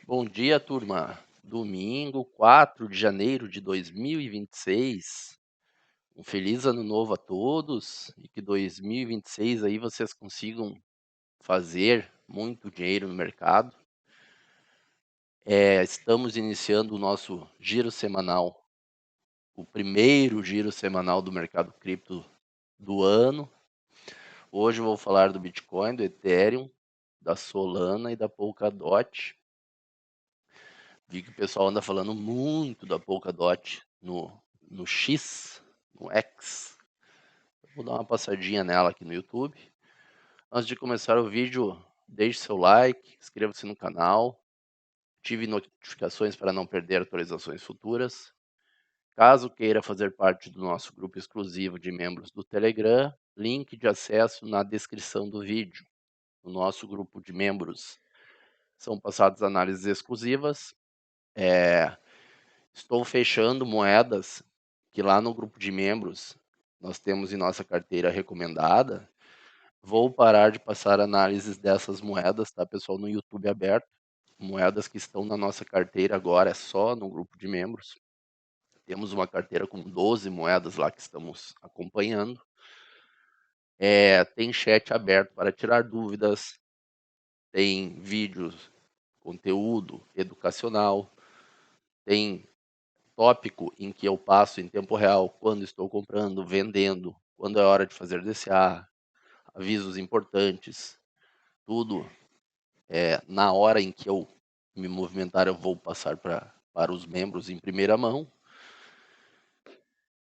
Bom dia, turma. Domingo, 4 de janeiro de 2026. Um feliz ano novo a todos e que 2026 aí vocês consigam fazer muito dinheiro no mercado. Estamos iniciando o nosso giro semanal, o primeiro giro semanal do mercado cripto do ano. Hoje eu vou falar do Bitcoin, do Ethereum, da Solana e da Polkadot. Vi que o pessoal anda falando muito da Polkadot no X, no X. Vou dar uma passadinha nela aqui no YouTube. Antes de começar o vídeo, deixe seu like, inscreva-se no canal, ative notificações para não perder atualizações futuras. Caso queira fazer parte do nosso grupo exclusivo de membros do Telegram, link de acesso na descrição do vídeo. No nosso grupo de membros são passadas análises exclusivas. Estou fechando moedas que lá no grupo de membros nós temos em nossa carteira recomendada. Vou parar de passar análises dessas moedas, tá, pessoal, no YouTube aberto. Moedas que estão na nossa carteira agora é só no grupo de membros. Temos uma carteira com 12 moedas lá que estamos acompanhando. Tem chat aberto para tirar dúvidas, tem vídeos, conteúdo educacional, tem tópico em que eu passo em tempo real quando estou comprando, vendendo, quando é hora de fazer DCA, avisos importantes, tudo na hora em que eu me movimentar eu vou passar para os membros em primeira mão.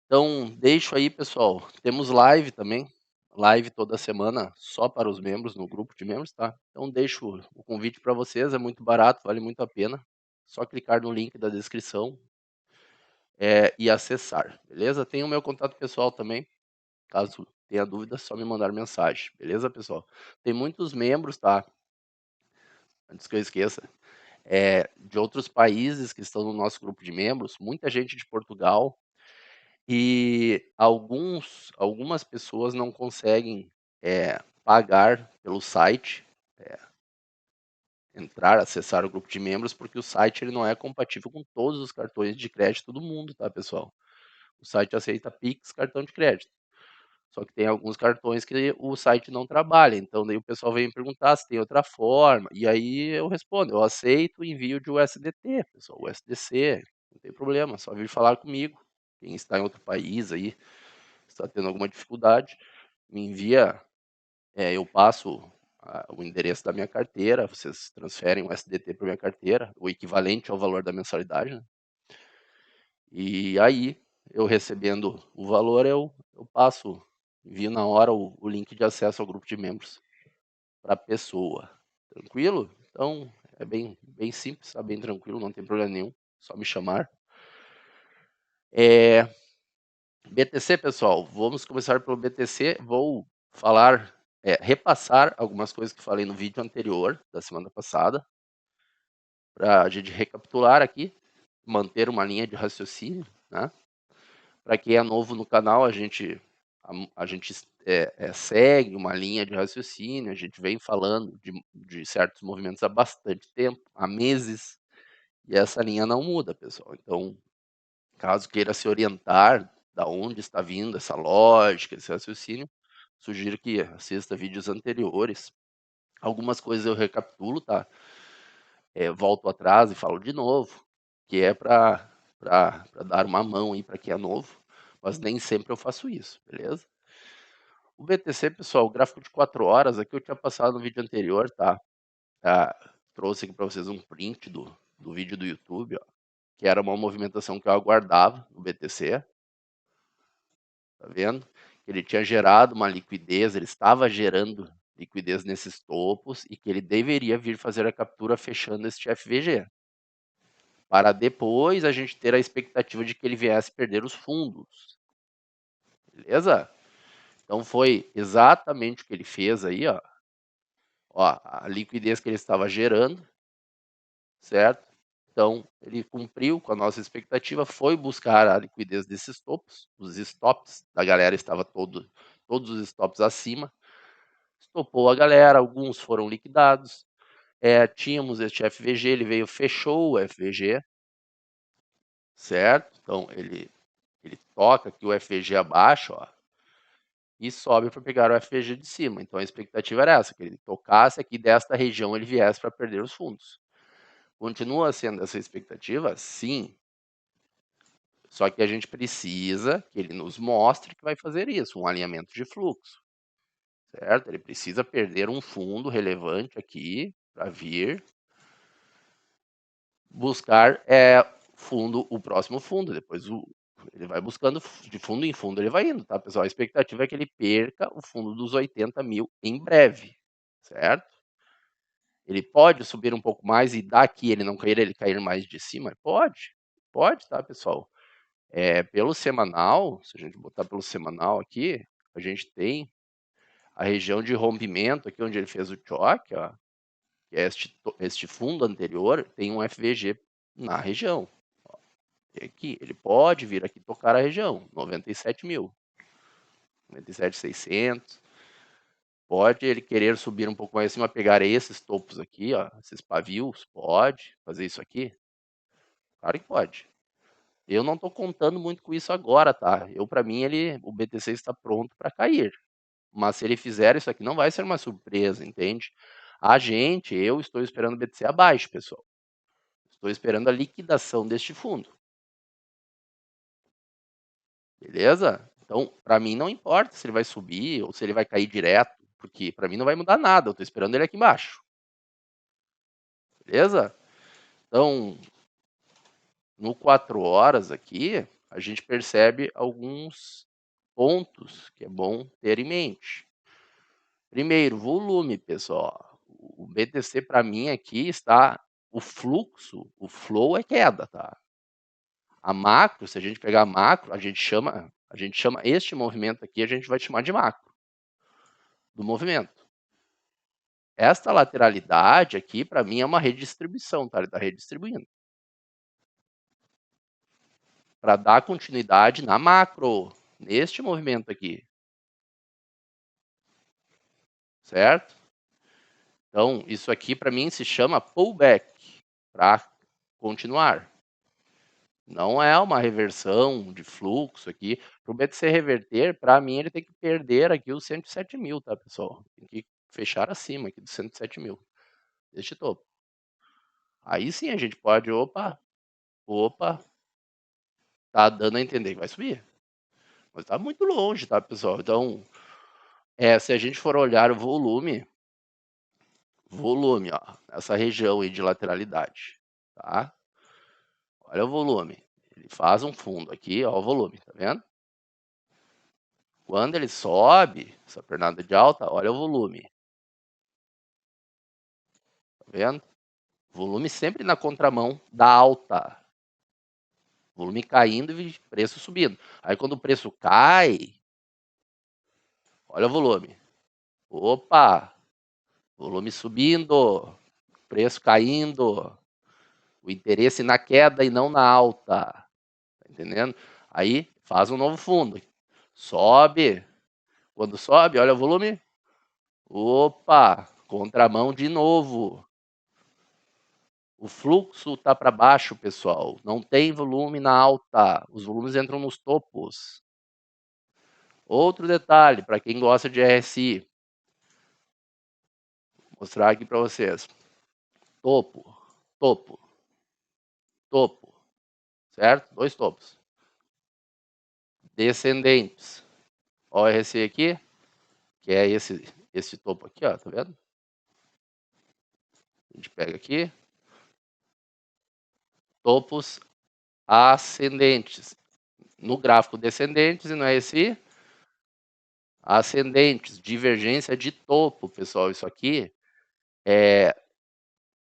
Então, deixo aí, pessoal, temos live também, live toda semana só para os membros, no grupo de membros, tá? Então, deixo o convite para vocês, é muito barato, vale muito a pena. Só clicar no link da descrição e acessar, beleza? Tem o meu contato pessoal também, caso tenha dúvida, é só me mandar mensagem, beleza, pessoal? Tem muitos membros, tá? Antes que eu esqueça, de outros países que estão no nosso grupo de membros, muita gente de Portugal, e algumas pessoas não conseguem pagar pelo site, entrar, acessar o grupo de membros, porque o site ele não é compatível com todos os cartões de crédito do mundo, tá, pessoal? O site aceita Pix, cartão de crédito. Só que tem alguns cartões que o site não trabalha, então daí o pessoal vem me perguntar se tem outra forma, e aí eu respondo, eu aceito o envio de USDT, pessoal, USDC, não tem problema, só vir falar comigo. Quem está em outro país aí, está tendo alguma dificuldade, me envia, eu passo o endereço da minha carteira, vocês transferem o USDT para minha carteira, o equivalente ao valor da mensalidade, né? E aí, eu recebendo o valor, eu passo, envio na hora o link de acesso ao grupo de membros para a pessoa. Tranquilo? Então, é bem simples, tá bem tranquilo, não tem problema nenhum, só me chamar. BTC, pessoal, vamos começar pelo BTC. Vou falar, repassar algumas coisas que falei no vídeo anterior, da semana passada, para a gente recapitular aqui, manter uma linha de raciocínio, né? Para quem é novo no canal, a gente segue uma linha de raciocínio, a gente vem falando de certos movimentos há bastante tempo, há meses, e essa linha não muda, pessoal. Então, caso queira se orientar da onde está vindo essa lógica, esse raciocínio, sugiro que assista vídeos anteriores. Algumas coisas eu recapitulo, tá? Volto atrás e falo de novo, que é para dar uma mão aí para quem é novo, mas nem sempre eu faço isso, beleza? O BTC, pessoal, o gráfico de 4 horas, aqui eu tinha passado no vídeo anterior, tá? Trouxe aqui para vocês um print do vídeo do YouTube, ó, que era uma movimentação que eu aguardava no BTC, tá vendo? Ele tinha gerado uma liquidez, ele estava gerando liquidez nesses topos e que ele deveria vir fazer a captura fechando este FVG. Para depois a gente ter a expectativa de que ele viesse perder os fundos. Beleza? Então foi exatamente o que ele fez aí, ó. Ó, a liquidez que ele estava gerando, certo? Então, ele cumpriu com a nossa expectativa, foi buscar a liquidez desses topos, os stops da galera estava todos os stops acima, estopou a galera, alguns foram liquidados, tínhamos este FVG, ele veio, fechou o FVG, certo? Então ele toca aqui o FVG abaixo, ó, e sobe para pegar o FVG de cima. Então a expectativa era essa, que ele tocasse aqui desta região, ele viesse para perder os fundos. Continua sendo essa expectativa? Sim. Só que a gente precisa que ele nos mostre que vai fazer isso, um alinhamento de fluxo, certo? Ele precisa perder um fundo relevante aqui para vir buscar fundo, o próximo fundo. Depois ele vai buscando de fundo em fundo, ele vai indo, tá, pessoal? A expectativa é que ele perca o fundo dos 80 mil em breve, certo? Ele pode subir um pouco mais e daqui ele não cair, ele cair mais de cima? Pode, tá, pessoal? Pelo semanal, se a gente botar pelo semanal aqui, a gente tem a região de rompimento aqui onde ele fez o choque, ó, que é este fundo anterior, tem um FVG na região. Ó, aqui, ele pode vir aqui tocar a região, 97 mil, 97.600. Pode ele querer subir um pouco mais acima, pegar esses topos aqui, ó, esses pavios, pode fazer isso aqui? Claro que pode. Eu não estou contando muito com isso agora, tá? Para mim, o BTC está pronto para cair. Mas se ele fizer isso aqui, não vai ser uma surpresa, entende? Eu estou esperando o BTC abaixo, pessoal. Estou esperando a liquidação deste fundo. Beleza? Então, para mim não importa se ele vai subir ou se ele vai cair direto, porque para mim não vai mudar nada. Eu estou esperando ele aqui embaixo. Beleza? Então, no 4 horas aqui, a gente percebe alguns pontos que é bom ter em mente. Primeiro, volume, pessoal. O BTC para mim aqui está o fluxo, o flow é queda, tá? A macro, se a gente pegar a macro, a gente chama este movimento aqui, a gente vai chamar de macro do movimento. Esta lateralidade aqui, para mim, é uma redistribuição, tá? Ele está redistribuindo. Para dar continuidade na macro, neste movimento aqui. Certo? Então, isso aqui para mim se chama pullback, para continuar. Não é uma reversão de fluxo aqui. Para o BTC reverter, para mim, ele tem que perder aqui os 107 mil, tá, pessoal? Tem que fechar acima aqui dos 107 mil, deste topo. Aí sim a gente pode, opa, tá dando a entender que vai subir. Mas tá muito longe, tá, pessoal? Então, se a gente for olhar o volume, ó, essa região aí de lateralidade, tá? Olha o volume. Ele faz um fundo aqui, ó, o volume, tá vendo? Quando ele sobe, essa pernada de alta, olha o volume. Tá vendo? Volume sempre na contramão da alta. Volume caindo e preço subindo. Aí quando o preço cai, olha o volume. Opa! Volume subindo, preço caindo, o interesse na queda e não na alta. Tá entendendo? Aí faz um novo fundo. Sobe. Quando sobe, olha o volume. Opa! Contramão de novo. O fluxo está para baixo, pessoal. Não tem volume na alta. Os volumes entram nos topos. Outro detalhe, para quem gosta de RSI. Vou mostrar aqui para vocês. Topo, topo, topo. Certo? Dois topos. Descendentes. Olha o RSI aqui, que é esse topo aqui, ó, tá vendo? A gente pega aqui. Topos ascendentes. No gráfico descendentes e no RSI, ascendentes, divergência de topo, pessoal. Isso aqui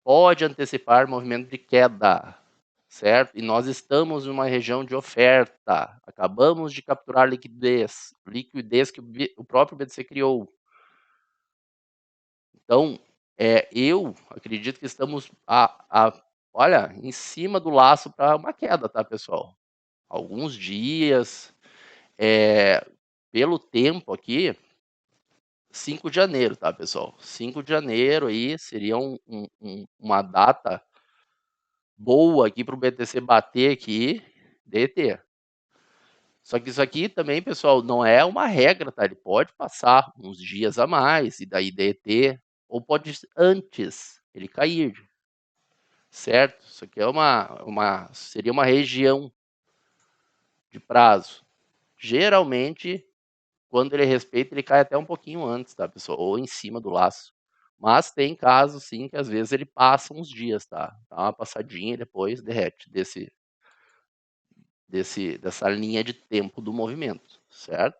pode antecipar movimento de queda, certo? E nós estamos numa região de oferta. Acabamos de capturar liquidez que o próprio BTC criou. Então, eu acredito que estamos olha, em cima do laço para uma queda, tá, pessoal? Alguns dias, pelo tempo aqui, 5 de janeiro, tá, pessoal? 5 de janeiro aí seria uma data boa aqui para o BTC bater aqui, DT. Só que isso aqui também, pessoal, não é uma regra, tá? Ele pode passar uns dias a mais e daí DT, ou pode antes ele cair, certo? Isso aqui é seria uma região de prazo. Geralmente, quando ele respeita, ele cai até um pouquinho antes, tá, pessoal? Ou em cima do laço. Mas tem casos, sim, que às vezes ele passa uns dias, tá? Dá uma passadinha e depois derrete dessa linha de tempo do movimento, certo?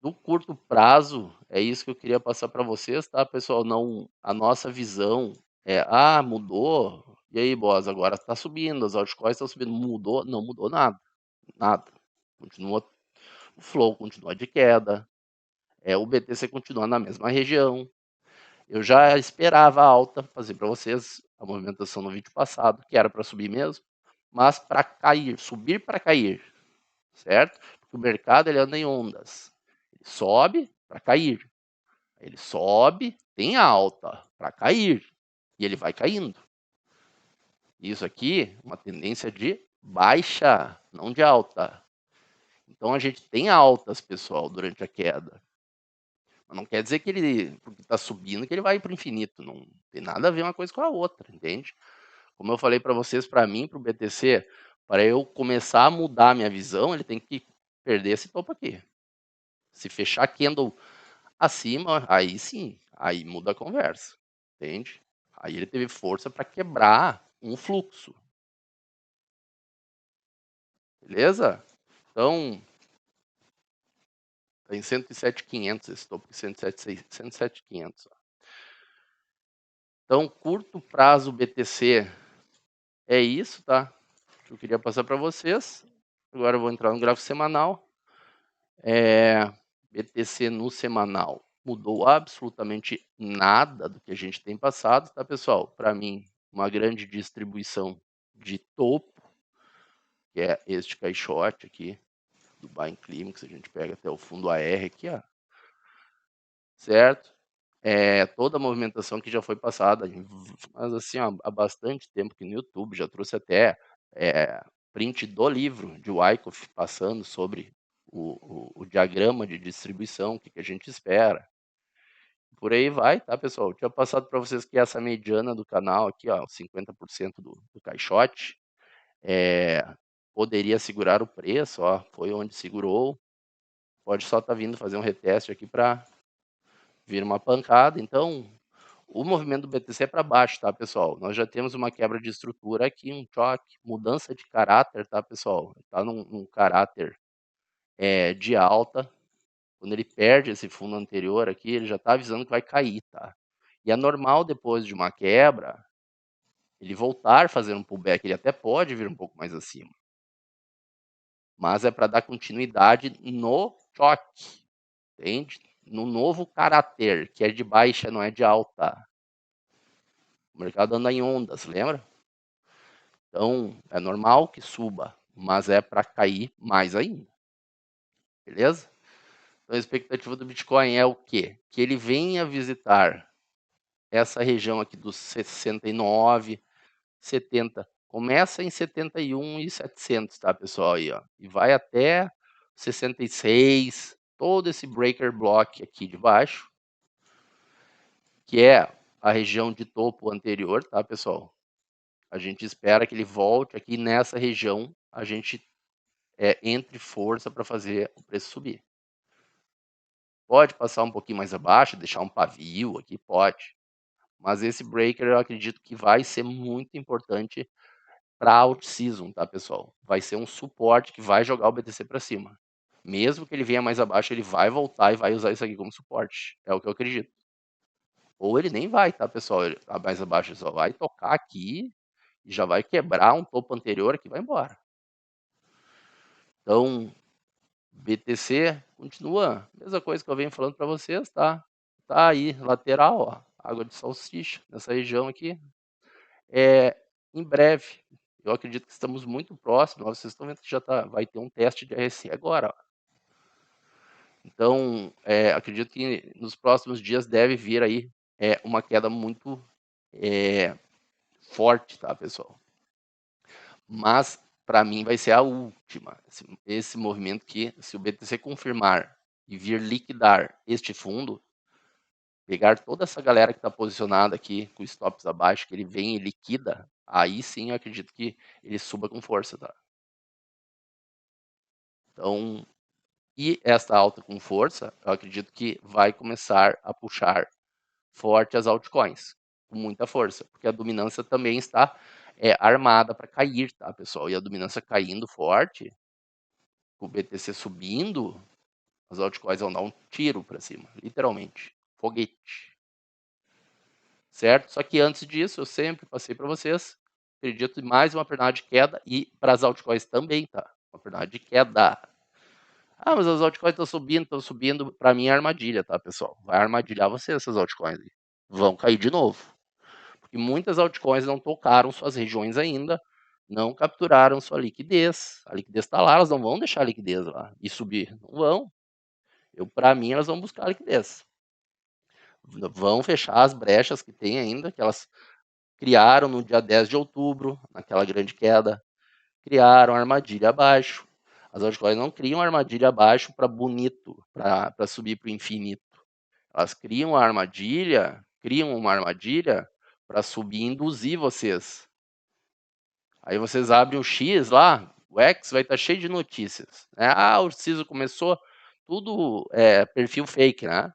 No curto prazo, é isso que eu queria passar para vocês, tá, pessoal? Não, a nossa visão mudou. E aí, boss, agora está subindo, as altcoins estão subindo. Mudou? Não mudou nada. Nada. Continua, o flow continua de queda. O BTC continua na mesma região. Eu já esperava a alta, fazer para vocês a movimentação no vídeo passado, que era para subir mesmo, mas para cair, subir para cair, certo? Porque o mercado ele anda em ondas. Ele sobe para cair. Ele sobe, tem alta para cair. E ele vai caindo. Isso aqui é uma tendência de baixa, não de alta. Então a gente tem altas, pessoal, durante a queda. Mas não quer dizer que ele, porque está subindo, que ele vai para o infinito. Não tem nada a ver uma coisa com a outra, entende? Como eu falei para vocês, para mim, para o BTC, para eu começar a mudar a minha visão, ele tem que perder esse topo aqui. Se fechar candle acima, aí sim, aí muda a conversa, entende? Aí ele teve força para quebrar um fluxo, beleza? Então, tá em 107.500 esse topo, 107.500. Então, curto prazo BTC é isso, tá? Que eu queria passar para vocês. Agora eu vou entrar no gráfico semanal. BTC no semanal mudou absolutamente nada do que a gente tem passado, tá, pessoal? Para mim, uma grande distribuição de topo, que é este caixote aqui do Buying Climax, a gente pega até o fundo AR aqui, ó, certo? Toda a movimentação que já foi passada, mas assim, ó, há bastante tempo que no YouTube já trouxe até print do livro de Wyckoff passando sobre o diagrama de distribuição, o que a gente espera. Por aí vai, tá, pessoal? Eu tinha passado para vocês que essa mediana do canal aqui, ó, 50% do caixote, poderia segurar o preço, ó, foi onde segurou. Pode só estar vindo fazer um reteste aqui para vir uma pancada. Então, o movimento do BTC é para baixo, tá, pessoal? Nós já temos uma quebra de estrutura aqui, um choque, mudança de caráter, tá, pessoal? Está num caráter de alta. Quando ele perde esse fundo anterior aqui, ele já está avisando que vai cair, tá? E é normal, depois de uma quebra, ele voltar a fazer um pullback. Ele até pode vir um pouco mais acima. Mas é para dar continuidade no choque, entende? No novo caráter, que é de baixa, não é de alta. O mercado anda em ondas, lembra? Então, é normal que suba, mas é para cair mais ainda. Beleza? Então, a expectativa do Bitcoin é o quê? Que ele venha visitar essa região aqui dos 69, 70. Começa em 71.700, tá, pessoal? Aí, ó, e vai até 66, todo esse breaker block aqui de baixo, que é a região de topo anterior, tá, pessoal? A gente espera que ele volte aqui nessa região, a gente entre força para fazer o preço subir. Pode passar um pouquinho mais abaixo, deixar um pavio aqui, pode. Mas esse breaker eu acredito que vai ser muito importante para out-season, tá, pessoal? Vai ser um suporte que vai jogar o BTC para cima. Mesmo que ele venha mais abaixo, ele vai voltar e vai usar isso aqui como suporte. É o que eu acredito. Ou ele nem vai, tá, pessoal? Ele tá mais abaixo, ele só vai tocar aqui e já vai quebrar um topo anterior aqui e vai embora. Então, BTC continua, mesma coisa que eu venho falando para vocês, tá? Tá aí, lateral, ó, água de salsicha, nessa região aqui. Em breve, eu acredito que estamos muito próximos, ó, vocês estão vendo que já vai ter um teste de RSI agora, ó. Então, acredito que nos próximos dias deve vir aí uma queda muito forte, tá, pessoal? Mas, para mim, vai ser a última. Esse movimento que, se o BTC confirmar e vir liquidar este fundo, pegar toda essa galera que está posicionada aqui com stops abaixo, que ele vem e liquida, aí sim eu acredito que ele suba com força, tá? Então, e essa alta com força, eu acredito que vai começar a puxar forte as altcoins, com muita força, porque a dominância também está armada para cair, tá, pessoal? E a dominância caindo forte, o BTC subindo, as altcoins vão dar um tiro para cima, literalmente, foguete. Certo? Só que antes disso, eu sempre passei para vocês, acredito em mais uma pernada de queda e para as altcoins também, tá? Uma pernada de queda. Ah, mas as altcoins estão subindo. Para mim é armadilha, tá, pessoal? Vai armadilhar vocês, essas altcoins aí. Vão cair de novo. Porque muitas altcoins não tocaram suas regiões ainda, não capturaram sua liquidez. A liquidez está lá, elas não vão deixar a liquidez lá e subir. Não vão. Para mim, elas vão buscar a liquidez. Vão fechar as brechas que tem ainda, que elas criaram no dia 10 de outubro, naquela grande queda, criaram armadilha abaixo. As altcoins não criam armadilha abaixo para bonito, para subir para o infinito. Elas criam uma armadilha para subir e induzir vocês. Aí vocês abrem o X lá, o X vai estar cheio de notícias. Né? Ah, o CISO começou, tudo perfil fake, né?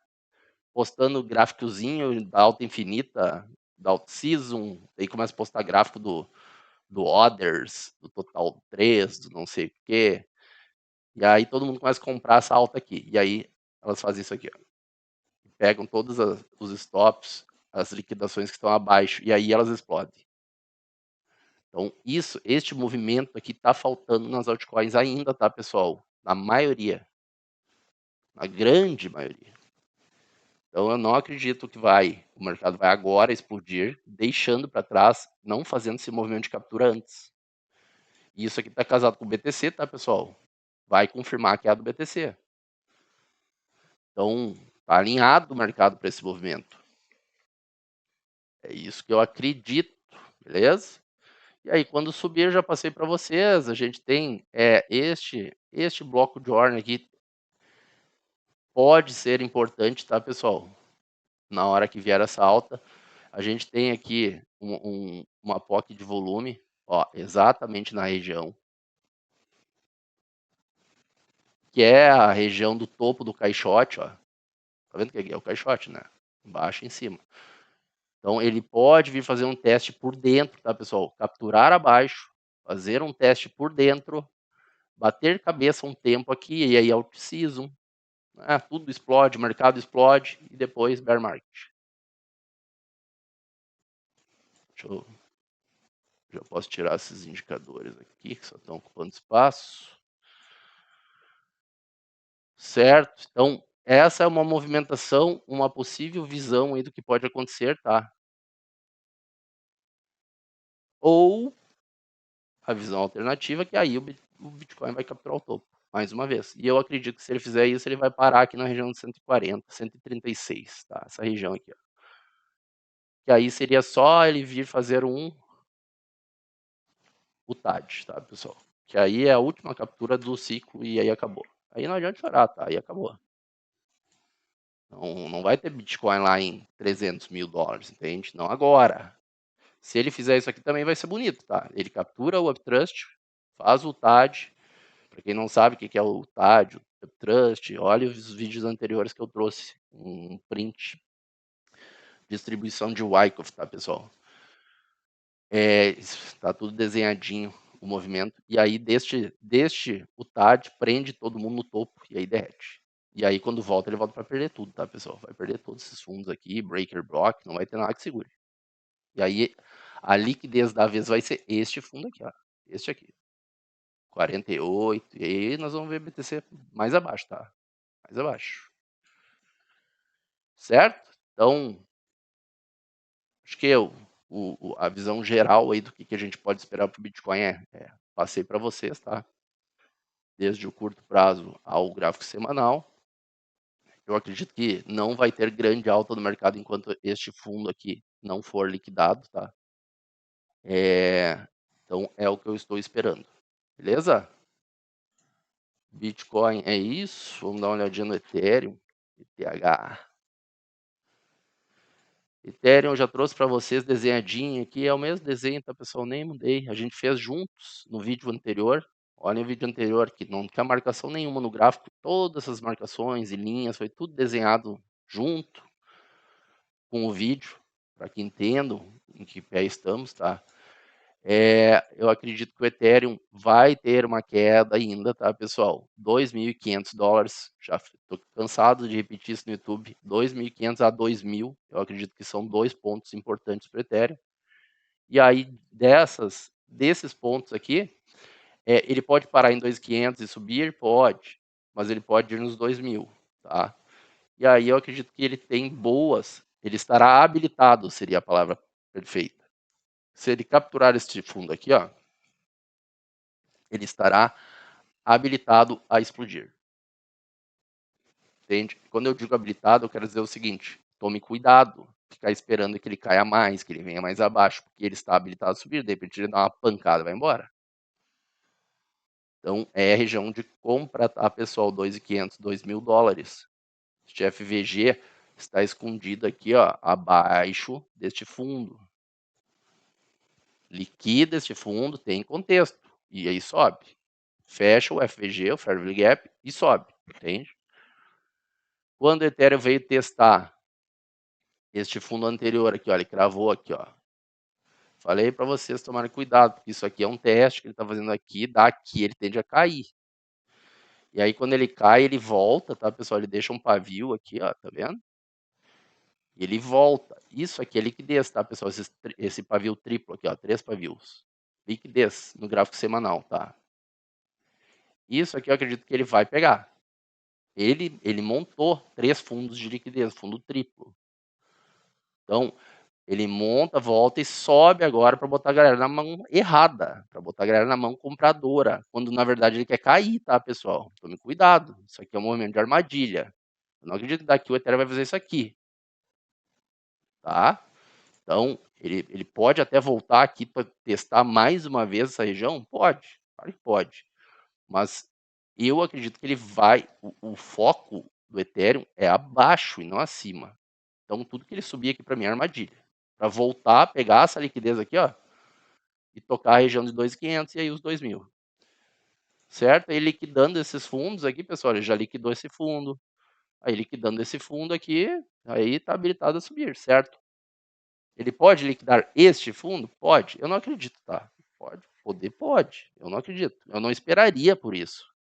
Postando gráficozinho da alta infinita, da Alt Season, aí começa a postar gráfico do Others, do Total 3, do não sei o quê. E aí todo mundo começa a comprar essa alta aqui. E aí elas fazem isso aqui, ó. Pegam todos os stops, as liquidações que estão abaixo, e aí elas explodem. Então, este movimento aqui está faltando nas altcoins ainda, tá, pessoal? Na maioria. Na grande maioria. Então, eu não acredito que o mercado vai agora explodir, deixando para trás, não fazendo esse movimento de captura antes. E isso aqui está casado com o BTC, tá, pessoal? Vai confirmar que é a do BTC. Então, está alinhado o mercado para esse movimento. É isso que eu acredito, beleza? E aí, quando subir, eu já passei para vocês, a gente tem este bloco de ordem aqui, pode ser importante, tá, pessoal? Na hora que vier essa alta, a gente tem aqui uma POC de volume, ó, exatamente na região, que é a região do topo do caixote, ó. Tá vendo que aqui é o caixote, né? Embaixo e em cima. Então, ele pode vir fazer um teste por dentro, tá, pessoal? Capturar abaixo, fazer um teste por dentro, bater cabeça um tempo aqui, e aí alt-season, né? Tudo explode, o mercado explode, e depois bear market. Já posso tirar esses indicadores aqui, que só estão ocupando espaço. Certo? Então, essa é uma movimentação, uma possível visão aí do que pode acontecer, tá? Ou a visão alternativa, que aí o Bitcoin vai capturar o topo, mais uma vez. E eu acredito que se ele fizer isso, ele vai parar aqui na região de 140, 136, tá? Essa região aqui, ó. Que aí seria só ele vir fazer o TAD, tá, pessoal? Que aí é a última captura do ciclo e aí acabou. Aí não adianta chorar, tá? Aí acabou. Não vai ter Bitcoin lá em 300 mil dólares, entende? Não agora. Se ele fizer isso aqui também vai ser bonito, tá? Ele captura o Uptrust, faz o TAD. Para quem não sabe o que é o TAD, o Uptrust, olha os vídeos anteriores que eu trouxe. Um print. Distribuição de Wyckoff, tá, pessoal? Tá tudo desenhadinho o movimento. E aí, o TAD prende todo mundo no topo e aí derrete. E aí, quando volta, ele volta para perder tudo, tá, pessoal? Vai perder todos esses fundos aqui, Breaker Block, não vai ter nada que segure. E aí, a liquidez da vez vai ser este fundo aqui, ó. Este aqui. 48. E aí, nós vamos ver BTC mais abaixo, tá? Mais abaixo. Certo? Então, acho que a visão geral aí do que a gente pode esperar para o Bitcoin passei para vocês, tá? Desde o curto prazo ao gráfico semanal. Eu acredito que não vai ter grande alta no mercado enquanto este fundo aqui não for liquidado, tá? Então é o que eu estou esperando. Beleza? Bitcoin é isso. Vamos dar uma olhadinha no Ethereum. ETH. Ethereum eu já trouxe para vocês desenhadinho aqui. É o mesmo desenho, tá, pessoal? Nem mudei. A gente fez juntos no vídeo anterior. Olha o vídeo anterior que não tinha marcação nenhuma no gráfico. Todas essas marcações e linhas foi tudo desenhado junto com o vídeo, para que entendam em que pé estamos, tá? Eu acredito que o Ethereum vai ter uma queda ainda, tá, pessoal? $2.500, já estou cansado de repetir isso no YouTube, 2.500 a 2.000, eu acredito que são 2 pontos importantes para o Ethereum. E aí, desses pontos aqui, ele pode parar em 2.500 e subir? Pode, mas ele pode ir nos 2.000, tá? E aí eu acredito que ele tem ele estará habilitado, seria a palavra perfeita. Se ele capturar este fundo aqui, ó, ele estará habilitado a explodir. Entende? Quando eu digo habilitado, eu quero dizer o seguinte: tome cuidado, ficar esperando que ele caia mais, que ele venha mais abaixo, porque ele está habilitado a subir, de repente ele dá uma pancada e vai embora. Então é a região de compra, tá, pessoal? 2.500, $2.000. Este FVG está escondido aqui, ó, abaixo deste fundo. Liquida este fundo, tem contexto, e aí sobe. Fecha o FVG, o Fair Value Gap, e sobe, entende? Quando o Ethereum veio testar este fundo anterior aqui, ó, ele cravou aqui, ó. Falei para vocês tomarem cuidado, porque isso aqui é um teste que ele está fazendo aqui, daqui ele tende a cair. E aí quando ele cai, ele volta, tá, pessoal? Ele deixa um pavio aqui, ó, tá vendo? E ele volta. Isso aqui é liquidez, tá, pessoal? Esse pavio triplo aqui, ó, 3 pavios. Liquidez no gráfico semanal, tá? Isso aqui eu acredito que ele vai pegar. Ele montou 3 fundos de liquidez, fundo triplo. Então, ele monta, volta e sobe agora para botar a galera na mão errada, para botar a galera na mão compradora, quando na verdade ele quer cair, tá, pessoal? Tome cuidado, isso aqui é um movimento de armadilha. Eu não acredito que daqui o Ethereum vai fazer isso aqui, tá? Então, ele pode até voltar aqui para testar mais uma vez essa região? Pode, claro que pode. Mas eu acredito que ele vai, o foco do Ethereum é abaixo e não acima. Então, tudo que ele subir aqui para mim é armadilha. Para voltar, pegar essa liquidez aqui, ó, e tocar a região de 2.500 e aí os 2.000. Certo? Aí liquidando esses fundos aqui, pessoal, ele já liquidou esse fundo. Aí liquidando esse fundo aqui, aí está habilitado a subir, certo? Ele pode liquidar este fundo? Pode. Eu não acredito, tá? Pode. Eu não acredito. Eu não esperaria por isso.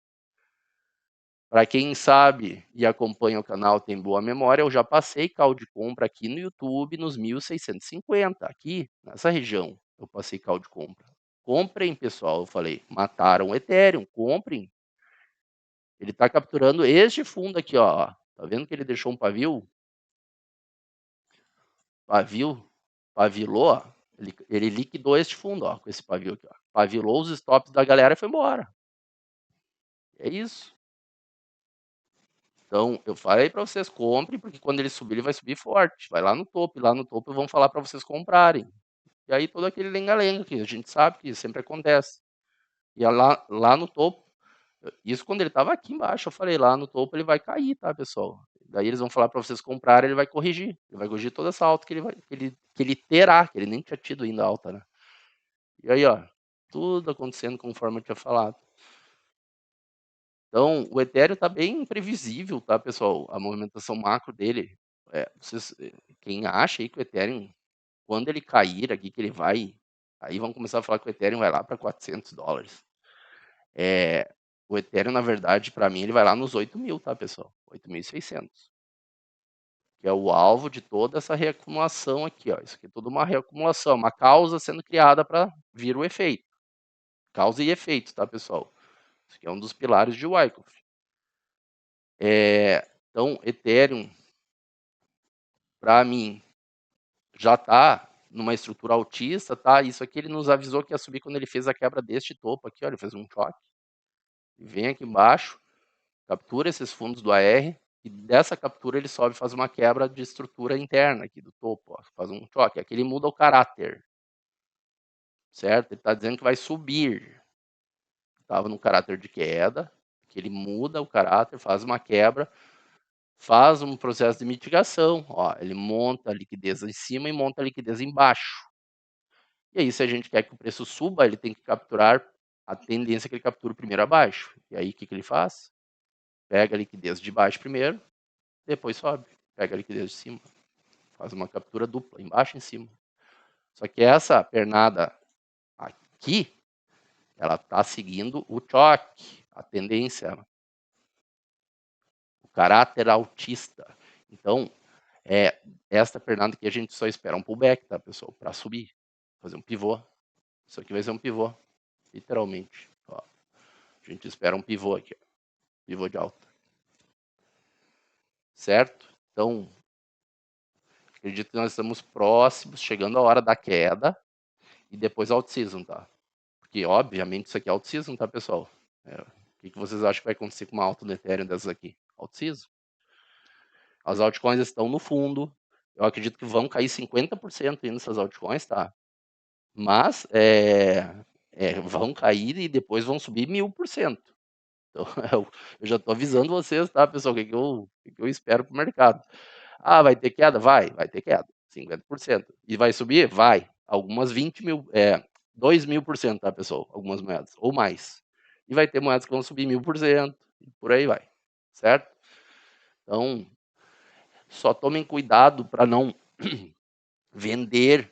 Para quem sabe e acompanha o canal, tem boa memória, eu já passei call de compra aqui no YouTube nos 1.650, aqui nessa região eu passei call de compra. Comprem, pessoal, eu falei, mataram o Ethereum, comprem. Ele está capturando este fundo aqui, ó. Tá vendo que ele deixou um pavio? Pavilou, ó. Ele liquidou este fundo, ó, com esse pavio aqui, ó. Pavilou os stops da galera e foi embora. É isso. Então, eu falei para vocês, comprem, porque quando ele subir, ele vai subir forte. Vai lá no topo, e lá no topo vão falar para vocês comprarem. E aí todo aquele lenga-lenga que a gente sabe que sempre acontece. E lá no topo, isso quando ele estava aqui embaixo, eu falei, lá no topo ele vai cair, tá, pessoal? Daí eles vão falar para vocês comprarem, ele vai corrigir. Ele vai corrigir toda essa alta que ele terá, que ele nem tinha tido ainda alta, né? E aí, ó, tudo acontecendo conforme eu tinha falado. Então, o Ethereum está bem imprevisível, tá, pessoal? A movimentação macro dele. Quem acha aí que o Ethereum, quando ele cair aqui, que ele vai. Aí vão começar a falar que o Ethereum vai lá para $400. O Ethereum, na verdade, para mim, ele vai lá nos 8.000, tá, pessoal? 8.600. Que é o alvo de toda essa reacumulação aqui, ó. Isso aqui é toda uma reacumulação, uma causa sendo criada para vir o efeito. Causa e efeito, tá, pessoal? Isso aqui é um dos pilares de Wyckoff. Então, Ethereum, para mim, já está numa estrutura altista, tá? Isso aqui ele nos avisou que ia subir quando ele fez a quebra deste topo aqui, ó, ele fez um choque. Vem aqui embaixo, captura esses fundos do AR, E dessa captura ele sobe e faz uma quebra de estrutura interna aqui do topo, ó, faz um choque. Aqui ele muda o caráter, certo? Ele está dizendo que vai subir. Estava no caráter de queda, que ele muda o caráter, faz uma quebra, faz um processo de mitigação. Ó, ele monta a liquidez em cima e monta a liquidez embaixo. E aí, se a gente quer que o preço suba, ele tem que capturar a tendência que ele captura primeiro abaixo. E aí, o que ele faz? Pega a liquidez de baixo primeiro, depois sobe. Pega a liquidez de cima. Faz uma captura dupla, embaixo e em cima. Só que essa pernada aqui, ela está seguindo o choque, a tendência, o caráter altista. Então, esta pernada aqui a gente só espera um pullback, tá, pessoal? Para subir, fazer um pivô. Isso aqui vai ser um pivô, literalmente. Ó, a gente espera um pivô aqui, ó, pivô de alta. Certo? Então, acredito que nós estamos próximos, chegando a hora da queda e depois out-season, tá? Porque, obviamente, isso aqui é out-season, tá, pessoal? O que vocês acham que vai acontecer com uma alta do Ethereum dessas aqui? Out-season. As altcoins estão no fundo. Eu acredito que vão cair 50% aí nessas altcoins, tá? Mas vão cair e depois vão subir 1000%. Então, eu já estou avisando vocês, tá, pessoal? O que eu espero para o mercado. Ah, vai ter queda? Vai ter queda. 50%. E vai subir? Vai. Algumas 2.000%, tá, pessoal? Algumas moedas. Ou mais. E vai ter moedas que vão subir 1000%. E por aí vai. Certo? Então, só tomem cuidado para não vender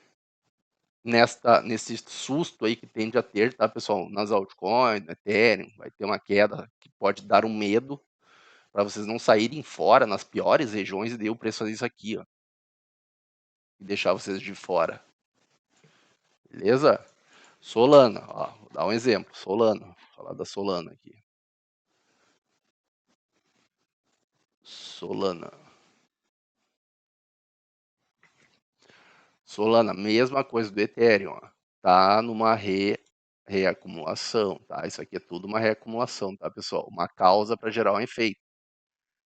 nesse susto aí que tende a ter, tá, pessoal? Nas altcoins, no Ethereum, vai ter uma queda que pode dar um medo para vocês não saírem fora nas piores regiões e daí o preço fazer isso aqui, ó. E deixar vocês de fora. Beleza? Solana, ó, vou dar um exemplo. Solana, vou falar da Solana aqui. Solana. Solana, mesma coisa do Ethereum, ó. Tá numa reacumulação, tá? Isso aqui é tudo uma reacumulação, tá, pessoal? Uma causa para gerar um efeito.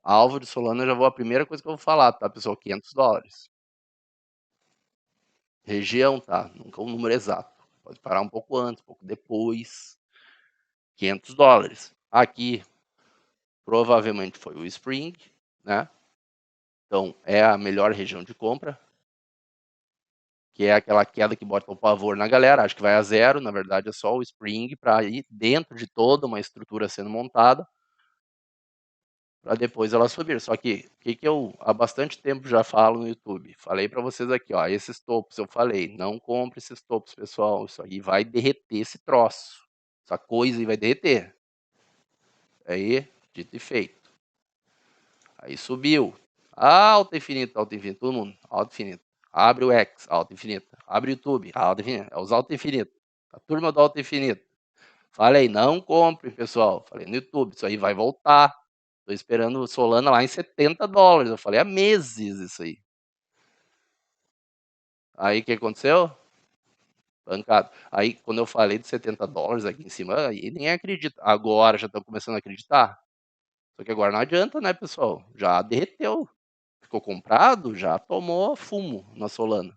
Alvo de Solana, a primeira coisa que eu vou falar, tá, pessoal? $500. Região, tá? Nunca um número exato. Pode parar um pouco antes, um pouco depois. $500. Aqui, provavelmente foi o Spring, né? Então, é a melhor região de compra, que é aquela queda que bota o pavor na galera. Acho que vai a zero, na verdade é só o Spring para ir dentro de toda uma estrutura sendo montada, para depois ela subir. Só que o que eu há bastante tempo já falo no YouTube, falei para vocês aqui, ó, esses topos eu falei, não compre esses topos, pessoal, isso aí vai derreter esse troço, essa coisa aí vai derreter. Aí, dito e feito. Aí subiu. Alta infinita, alta infinita, todo mundo, alta infinita. Abre o X, alta infinita. Abre o YouTube, alta infinita. É os alta infinita. A turma do alta infinita. Falei, não compre, pessoal. Falei no YouTube, isso aí vai voltar. Tô esperando o Solana lá em $70. Eu falei há meses isso aí. Aí o que aconteceu? Bancado. Aí quando eu falei de $70 aqui em cima, aí ninguém acredita. Agora já estão começando a acreditar. Só que agora não adianta, né, pessoal? Já derreteu. Ficou comprado, já tomou fumo na Solana.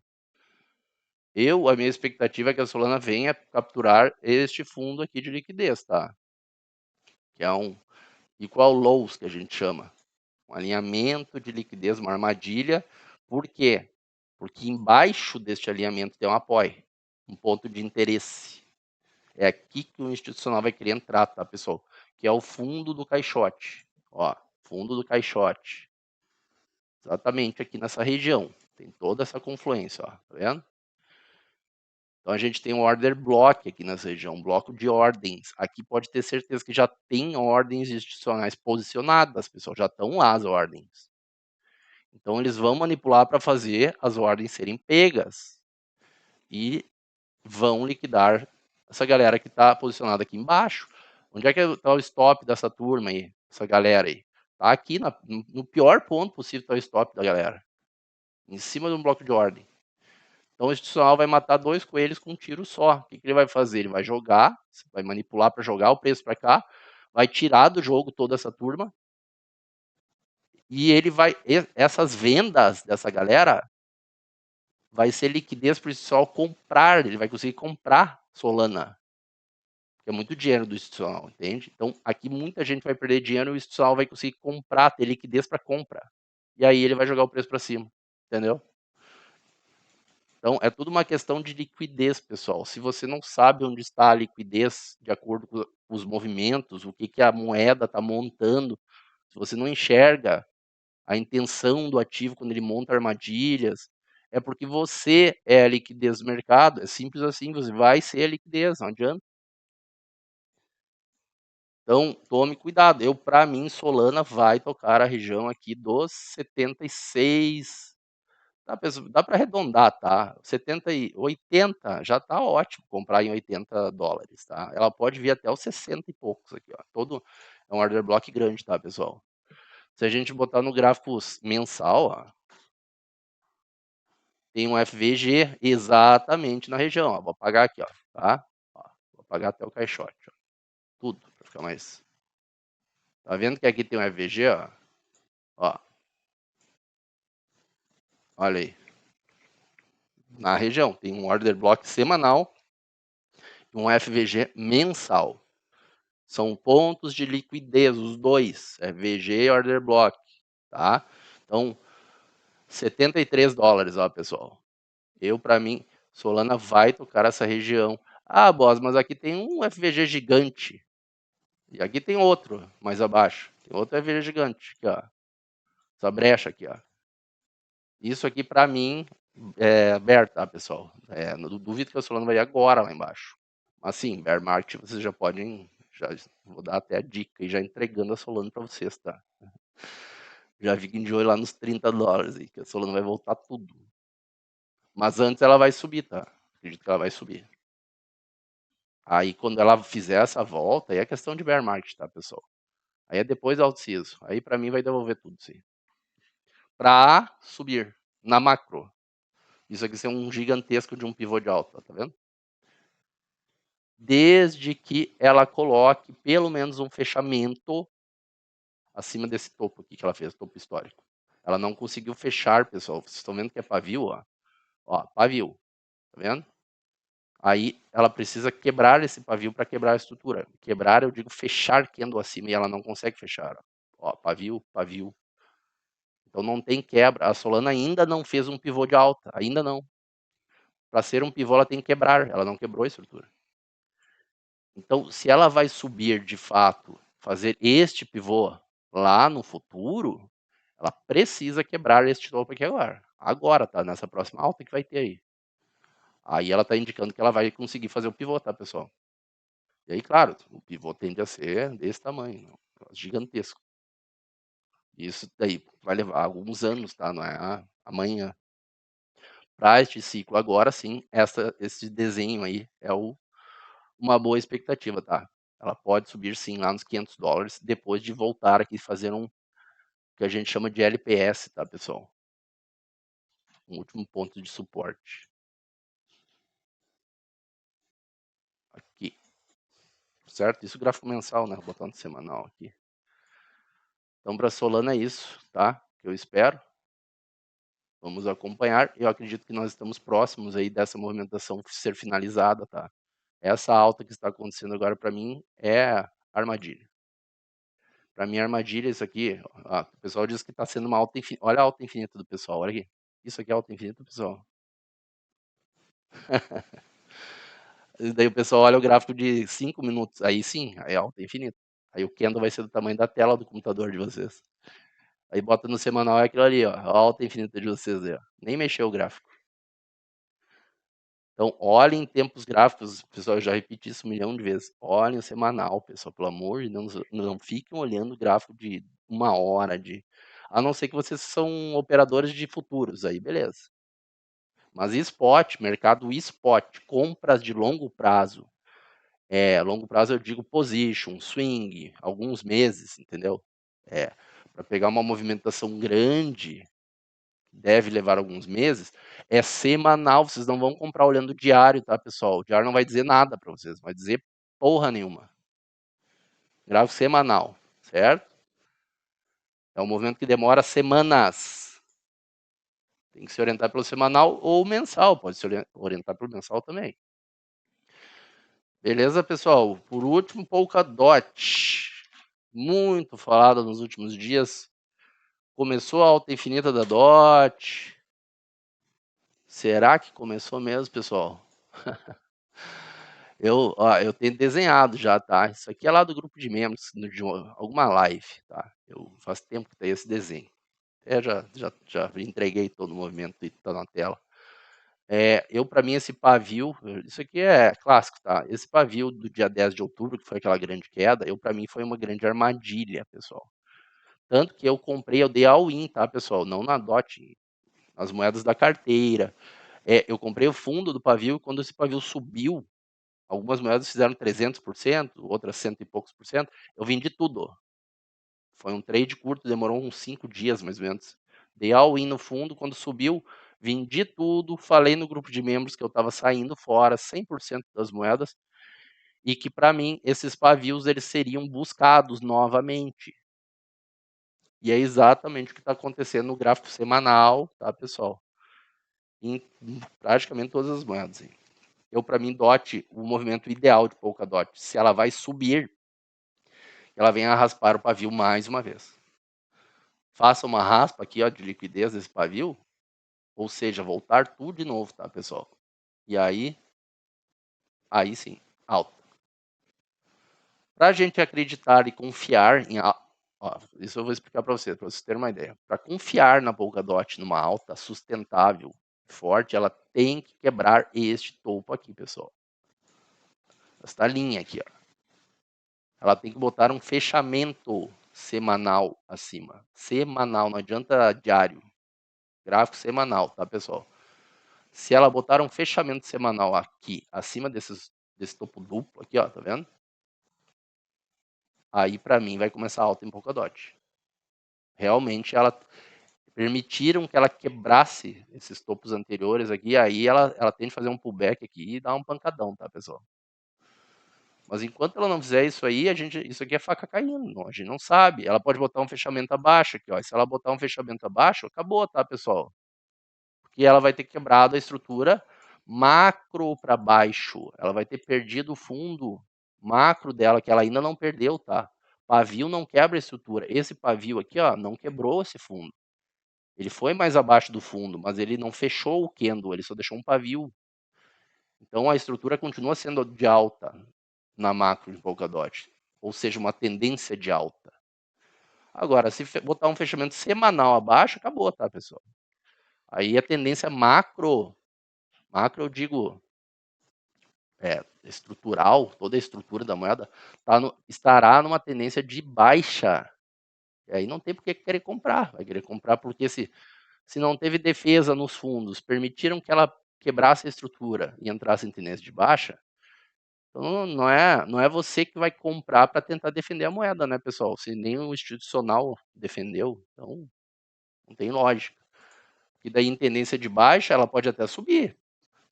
A minha expectativa é que a Solana venha capturar este fundo aqui de liquidez, tá? Que é um equal lows, que a gente chama. Um alinhamento de liquidez, uma armadilha. Por quê? Porque embaixo deste alinhamento tem um apoio, um ponto de interesse. É aqui que o institucional vai querer entrar, tá, pessoal? Que é o fundo do caixote. Ó, fundo do caixote. Exatamente aqui nessa região. Tem toda essa confluência, ó, tá vendo? Então a gente tem um order block aqui nessa região, um bloco de ordens. Aqui pode ter certeza que já tem ordens institucionais posicionadas, pessoal, já estão lá as ordens. Então eles vão manipular para fazer as ordens serem pegas e vão liquidar essa galera que está posicionada aqui embaixo. Onde é que está o stop dessa turma aí, essa galera aí? Tá aqui no pior ponto possível está o stop da galera, em cima de um bloco de ordem. Então o institucional vai matar dois coelhos com um tiro só. O que ele vai fazer? Ele vai jogar, vai manipular para jogar o preço para cá, vai tirar do jogo toda essa turma E ele vai, essas vendas dessa galera vai ser liquidez para o institucional comprar, ele vai conseguir comprar Solana, que é muito dinheiro do institucional, entende? Então, aqui muita gente vai perder dinheiro e o institucional vai conseguir comprar, ter liquidez para compra. E aí ele vai jogar o preço para cima, entendeu? Então, é tudo uma questão de liquidez, pessoal. Se você não sabe onde está a liquidez de acordo com os movimentos, o que a moeda está montando, se você não enxerga a intenção do ativo quando ele monta armadilhas, é porque você é a liquidez do mercado. É simples assim, você vai ser a liquidez, não adianta. Então, tome cuidado. Para mim, Solana vai tocar a região aqui dos 76. Dá para arredondar, tá? 70 e 80 já tá ótimo comprar em 80 dólares, tá? Ela pode vir até os 60 e poucos aqui, ó. Todo é um order block grande, tá, pessoal? Se a gente botar no gráfico mensal, ó, tem um FVG exatamente na região, ó. Vou apagar aqui, ó, tá? Ó, vou apagar até o caixote, ó. Tudo, para ficar mais. Tá vendo que aqui tem um FVG, ó? Ó, olha aí. Na região tem um order block semanal e um FVG mensal. São pontos de liquidez, os dois, é VG e order block, tá? Então, 73 dólares, ó, pessoal. Para mim, Solana vai tocar essa região. Ah, boss, mas aqui tem um FVG gigante. E aqui tem outro, mais abaixo. Tem outro FVG gigante, aqui, ó. Essa brecha aqui, ó. Isso aqui, para mim, é aberto, tá, pessoal? Duvido que a Solana vai ir agora lá embaixo. Assim, bear market, vocês já podem, já vou dar até a dica e já entregando a Solana para vocês, tá? Já fiquem de olho lá nos 30 dólares aí, que a Solana vai voltar tudo. Mas antes ela vai subir, tá? Acredito que ela vai subir. Aí quando ela fizer essa volta, aí é questão de bear market, tá, pessoal? Aí é depois do alto-siso. Aí para mim vai devolver tudo, sim. Para subir na macro. Isso aqui é um gigantesco de um pivô de alta, tá vendo? Desde que ela coloque pelo menos um fechamento acima desse topo aqui que ela fez, topo histórico. Ela não conseguiu fechar, pessoal. Vocês estão vendo que é pavio, ó. Ó, pavio. Tá vendo? Aí ela precisa quebrar esse pavio para quebrar a estrutura. Quebrar, eu digo fechar candle acima e ela não consegue fechar. Ó, pavio, pavio. Então não tem quebra. A Solana ainda não fez um pivô de alta, ainda não. Para ser um pivô ela tem que quebrar, ela não quebrou a estrutura. Então, se ela vai subir de fato, fazer este pivô lá no futuro, ela precisa quebrar este topo aqui agora. Agora, tá? Nessa próxima alta que vai ter aí. Aí ela está indicando que ela vai conseguir fazer o pivô, tá, pessoal? E aí, claro, o pivô tende a ser desse tamanho, gigantesco. Isso daí vai levar alguns anos, tá? Não é amanhã. Para este ciclo agora, sim, esse desenho aí é uma boa expectativa, tá? Ela pode subir, sim, lá nos 500 dólares, depois de voltar aqui fazer um que a gente chama de LPS, tá, pessoal? Um último ponto de suporte. Aqui. Certo? Isso gráfico mensal, né? Vou botar no semanal aqui. Então, para Solana é isso, tá? Que eu espero. Vamos acompanhar. Eu acredito que nós estamos próximos aí dessa movimentação ser finalizada, tá? Essa alta que está acontecendo agora para mim é armadilha. Para mim, armadilha isso aqui. Ó, o pessoal diz que está sendo uma alta infinita. Olha a alta infinita do pessoal, olha aqui. Isso aqui é alta infinita, pessoal. E daí o pessoal olha o gráfico de 5 minutos. Aí sim, aí é alta infinita. Aí o candle vai ser do tamanho da tela do computador de vocês. Aí bota no semanal é aquilo ali, ó. A alta infinita de vocês aí, ó. Nem mexeu o gráfico. Então, olhem em tempos gráficos, pessoal, eu já repeti isso 1 milhão de vezes. Olhem o semanal, pessoal, pelo amor de Deus, não fiquem olhando o gráfico de 1 hora, a não ser que vocês são operadores de futuros, aí beleza. Mas spot, mercado spot, compras de longo prazo, longo prazo eu digo position, swing, alguns meses, entendeu? Para pegar uma movimentação grande, deve levar alguns meses, é semanal, vocês não vão comprar olhando o diário, tá, pessoal? O diário não vai dizer nada para vocês, não vai dizer porra nenhuma. Gráfico semanal, certo? É um movimento que demora semanas. Tem que se orientar pelo semanal ou mensal, pode se orientar pelo mensal também. Beleza, pessoal? Por último, Polkadot. Muito falado nos últimos dias. Começou a alta infinita da DOT. Será que começou mesmo, pessoal? Eu tenho desenhado já, tá? Isso aqui é lá do grupo de membros, de alguma live, tá? Faz tempo que tem esse desenho. Já entreguei todo o movimento e tá na tela. Para mim, esse pavio, isso aqui é clássico, tá? Esse pavio do dia 10 de outubro, que foi aquela grande queda, para mim foi uma grande armadilha, pessoal. Tanto que eu comprei, eu dei all-in, tá, pessoal? Não na DOT, nas moedas da carteira. Eu comprei o fundo do pavio e quando esse pavio subiu, algumas moedas fizeram 300%, outras cento e poucos por cento, eu vendi tudo. Foi um trade curto, demorou uns 5 dias mais ou menos. Dei all-in no fundo, quando subiu, vendi tudo, falei no grupo de membros que eu estava saindo fora 100% das moedas e que para mim esses pavios eles seriam buscados novamente. E é exatamente o que está acontecendo no gráfico semanal, tá, pessoal? Em praticamente todas as moedas. Para mim, DOT, o movimento ideal de Polkadot, se ela vai subir, ela vem a raspar o pavio mais uma vez. Faça uma raspa aqui, ó, de liquidez desse pavio, ou seja, voltar tudo de novo, tá, pessoal? E aí sim, alta. Para a gente acreditar e confiar em... Ó, isso eu vou explicar para vocês terem uma ideia. Para confiar na Polkadot numa alta sustentável, forte, ela tem que quebrar este topo aqui, pessoal. Esta linha aqui, ó. Ela tem que botar um fechamento semanal acima. Semanal, não adianta diário. Gráfico semanal, tá, pessoal? Se ela botar um fechamento semanal aqui, acima desse topo duplo aqui, ó, tá vendo? Aí, para mim, vai começar alta em Polkadot. Realmente, permitiram que ela quebrasse esses topos anteriores aqui, aí ela tem que fazer um pullback aqui e dar um pancadão, tá, pessoal? Mas enquanto ela não fizer isso aí, isso aqui é faca caindo, a gente não sabe. Ela pode botar um fechamento abaixo aqui, ó. E se ela botar um fechamento abaixo, acabou, tá, pessoal? Porque ela vai ter quebrado a estrutura macro para baixo. Ela vai ter perdido o fundo macro dela, que ela ainda não perdeu, tá? Pavio não quebra a estrutura. Esse pavio aqui, ó, não quebrou esse fundo. Ele foi mais abaixo do fundo, mas ele não fechou o candle, ele só deixou um pavio. Então a estrutura continua sendo de alta na macro de Polkadot, ou seja, uma tendência de alta. Agora, se botar um fechamento semanal abaixo, acabou, tá, pessoal? Aí a tendência macro eu digo estrutural, toda a estrutura da moeda estará numa tendência de baixa. E aí não tem por que querer comprar, vai querer comprar porque se não teve defesa nos fundos, permitiram que ela quebrasse a estrutura e entrasse em tendência de baixa, então não é você que vai comprar para tentar defender a moeda, né, pessoal? Se nem o institucional defendeu, então não tem lógica. E daí em tendência de baixa, ela pode até subir,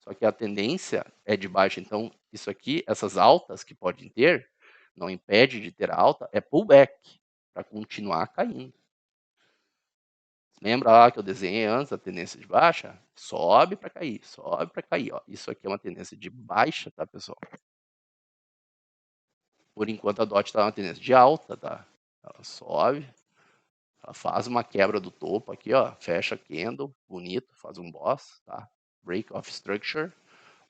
só que a tendência é de baixa. Então isso aqui, essas altas que podem ter, não impede de ter alta, é pullback para continuar caindo. Lembra lá que eu desenhei antes a tendência de baixa? Sobe para cair, sobe para cair. Ó. Isso aqui é uma tendência de baixa, tá, pessoal? Por enquanto a DOT está uma tendência de alta, tá? Ela sobe, ela faz uma quebra do topo aqui, ó, fecha candle, bonito, faz um boss, tá? Break of structure,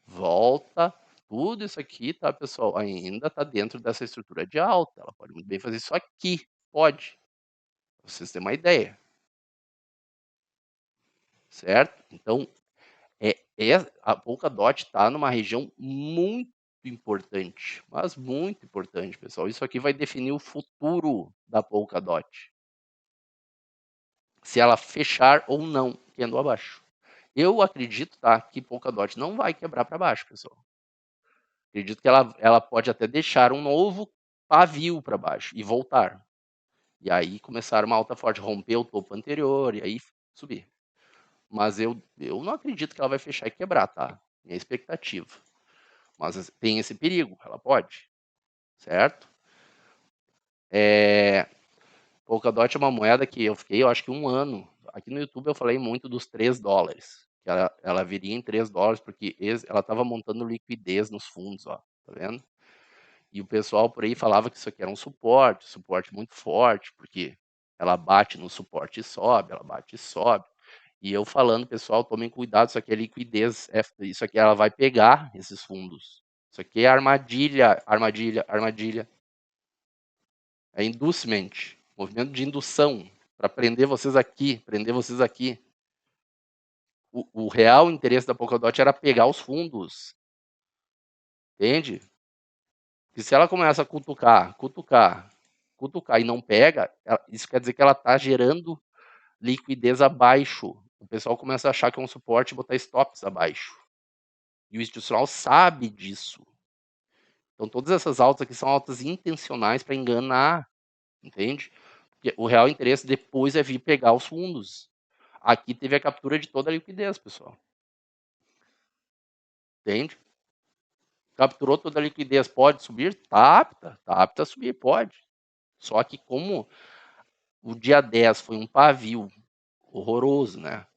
volta, tudo isso aqui, tá, pessoal? Ainda tá dentro dessa estrutura de alta. Ela pode muito bem fazer isso aqui, pode. Pra vocês terem uma ideia. Certo? Então, a Polkadot está numa região muito importante, mas muito importante, pessoal. Isso aqui vai definir o futuro da Polkadot. Se ela fechar ou não, candle abaixo. Eu acredito, tá, que Polkadot não vai quebrar para baixo, pessoal. Acredito que ela pode até deixar um novo pavio para baixo e voltar. E aí começar uma alta forte, romper o topo anterior e aí subir. Mas eu não acredito que ela vai fechar e quebrar, tá? Minha expectativa. Mas tem esse perigo, ela pode, certo? Polkadot é uma moeda que eu fiquei, eu acho que 1 ano. Aqui no YouTube eu falei muito dos $3, que ela viria em $3, porque ela estava montando liquidez nos fundos, ó, tá vendo? E o pessoal por aí falava que isso aqui era um suporte muito forte, porque ela bate no suporte e sobe, ela bate e sobe. E eu falando, pessoal, tomem cuidado, isso aqui é liquidez, isso aqui ela vai pegar esses fundos. Isso aqui é armadilha, armadilha, armadilha. É inducement, movimento de indução, para prender vocês aqui, prender vocês aqui. O real interesse da Polkadot era pegar os fundos, entende? E se ela começa a cutucar e não pega, isso quer dizer que ela está gerando liquidez abaixo. O pessoal começa a achar que é um suporte e botar stops abaixo. E o institucional sabe disso. Então todas essas altas aqui são altas intencionais para enganar, entende? Porque o real interesse depois é vir pegar os fundos. Aqui teve a captura de toda a liquidez, pessoal. Entende? Capturou toda a liquidez, pode subir? Tá apta a subir, pode. Só que como o dia 10 foi um pavio horroroso, né?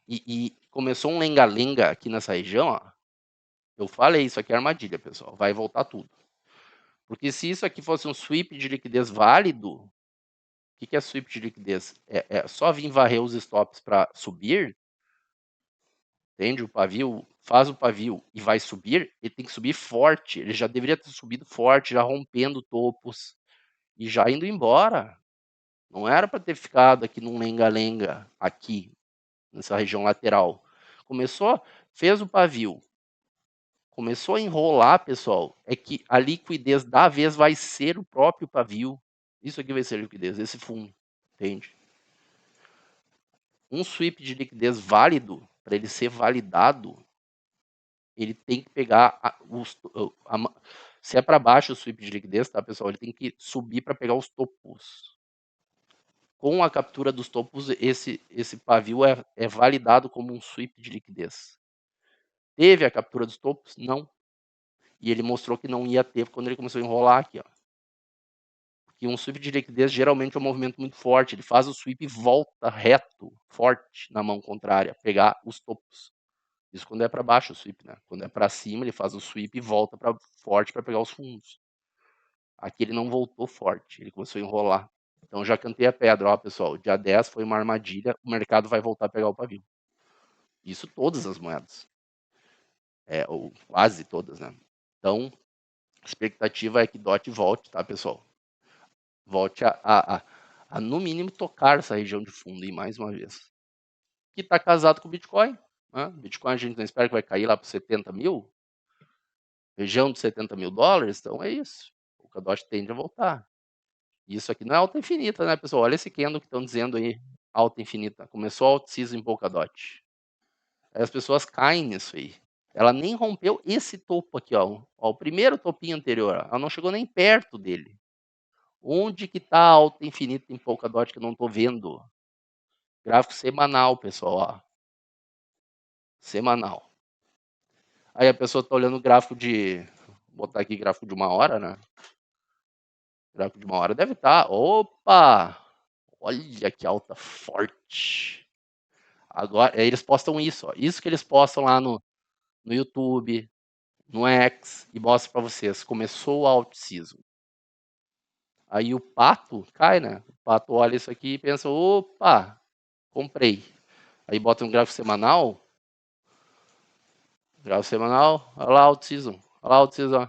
E começou um lenga-lenga aqui nessa região, ó. Eu falei, isso aqui é armadilha, pessoal. Vai voltar tudo. Porque se isso aqui fosse um sweep de liquidez válido, o que é sweep de liquidez? É só vir varrer os stops para subir, entende? O pavio, faz o pavio e vai subir, ele tem que subir forte. Ele já deveria ter subido forte, já rompendo topos e já indo embora. Não era para ter ficado aqui num lenga-lenga, aqui, nessa região lateral. Começou, fez o pavio, começou a enrolar, pessoal, é que a liquidez da vez vai ser o próprio pavio. Isso aqui vai ser a liquidez, esse fundo, entende? Um sweep de liquidez válido, para ele ser validado, ele tem que pegar se é para baixo o sweep de liquidez, tá, pessoal? Ele tem que subir para pegar os topos. Com a captura dos topos, esse pavio é validado como um sweep de liquidez. Teve a captura dos topos? Não. E ele mostrou que não ia ter quando ele começou a enrolar aqui, ó. Porque um sweep de liquidez geralmente é um movimento muito forte. Ele faz o sweep e volta reto, forte, na mão contrária, pegar os topos. Isso quando é para baixo o sweep, né? Quando é para cima, ele faz o sweep e volta para forte para pegar os fundos. Aqui ele não voltou forte, ele começou a enrolar. Então já cantei a pedra, ó, pessoal. Dia 10 foi uma armadilha, o mercado vai voltar a pegar o pavio. Isso todas as moedas. Ou quase todas, né? Então, a expectativa é que DOT volte, tá, pessoal? Volte a no mínimo, tocar essa região de fundo aí mais uma vez. Que está casado com o Bitcoin. Né? Bitcoin a gente não espera que vai cair lá para 70 mil. Região de 70 mil dólares, então é isso. O Polkadot tende a voltar. Isso aqui não é alta infinita, né, pessoal? Olha esse candle que estão dizendo aí, alta infinita. Começou a alt-season em Polkadot. Aí as pessoas caem nisso aí. Ela nem rompeu esse topo aqui, ó. O primeiro topinho anterior. Ela não chegou nem perto dele. Onde que está a alta infinita em Polkadot que eu não estou vendo? Gráfico semanal, pessoal, ó. Semanal. Aí a pessoa está olhando o gráfico vou botar aqui gráfico de 1 hora, né? Gráfico de 1 hora deve estar. Opa! Olha que alta forte. Agora, eles postam isso, ó. Isso que eles postam lá no YouTube, no X, e mostram para vocês. Começou o alt-season. Aí o pato cai, né? O pato olha isso aqui e pensa, opa, comprei. Aí bota um gráfico semanal. Gráfico semanal, olha lá alt-season. Olha lá alt-season.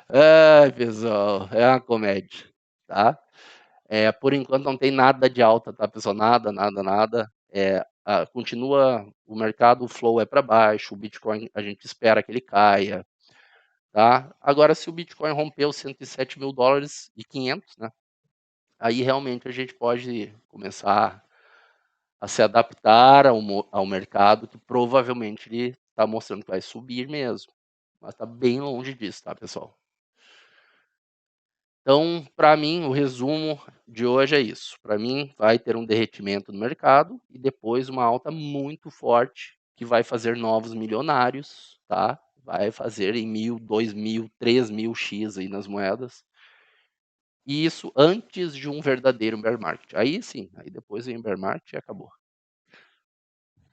Ai, pessoal, é uma comédia, tá? Por enquanto não tem nada de alta, tá, pessoal? Nada, nada, nada. Continua o mercado, o flow é para baixo, o Bitcoin a gente espera que ele caia, tá? Agora, se o Bitcoin romper os 107 mil dólares e 500, né? Aí realmente a gente pode começar a se adaptar ao mercado, que provavelmente ele está mostrando que vai subir mesmo. Mas está bem longe disso, tá, pessoal? Então, para mim, o resumo de hoje é isso. Para mim, vai ter um derretimento no mercado e depois uma alta muito forte que vai fazer novos milionários, tá? Vai fazer em 1.000, 2.000, 3.000 X aí nas moedas. E isso antes de um verdadeiro bear market. Aí sim, aí depois vem o bear market e acabou.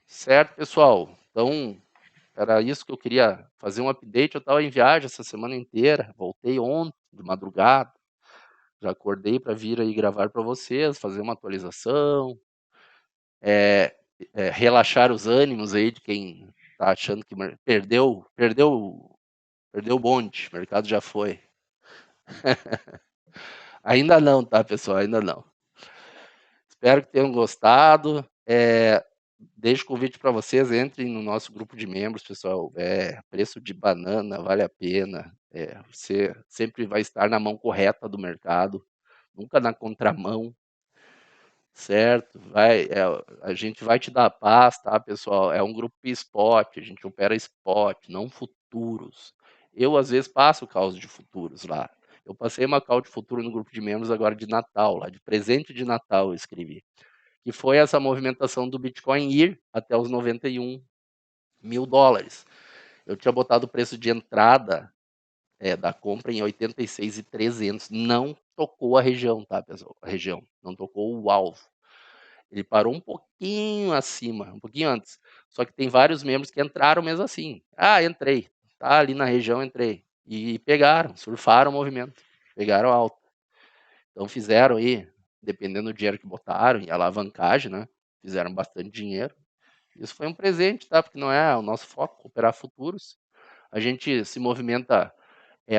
Certo, pessoal? Então, era isso que eu queria fazer um update. Eu estava em viagem essa semana inteira, voltei ontem de madrugada, já acordei para vir aí gravar para vocês, fazer uma atualização, relaxar os ânimos aí de quem tá achando que perdeu o bonde, o mercado já foi. Ainda não, tá, pessoal? Ainda não. Espero que tenham gostado. Deixo o convite para vocês, entrem no nosso grupo de membros, pessoal. Preço de banana, vale a pena. Você sempre vai estar na mão correta do mercado, nunca na contramão, certo? A gente vai te dar paz, tá, pessoal? É um grupo spot, a gente opera spot, não futuros. Eu, às vezes, passo causa de futuros lá. Eu passei uma call de futuro no grupo de membros agora de Natal, lá de presente de Natal eu escrevi. Que foi essa movimentação do Bitcoin ir até os 91 mil dólares. Eu tinha botado o preço de entrada da compra em 86.300. Não tocou a região, tá, pessoal? A região, não tocou o alvo. Ele parou um pouquinho acima, um pouquinho antes. Só que tem vários membros que entraram mesmo assim. Ah, entrei. Tá ali na região, entrei. E pegaram, surfaram o movimento. Pegaram alta. Então fizeram aí, dependendo do dinheiro que botaram, e alavancagem, né? Fizeram bastante dinheiro. Isso foi um presente, tá? Porque não é o nosso foco, operar futuros. A gente se movimenta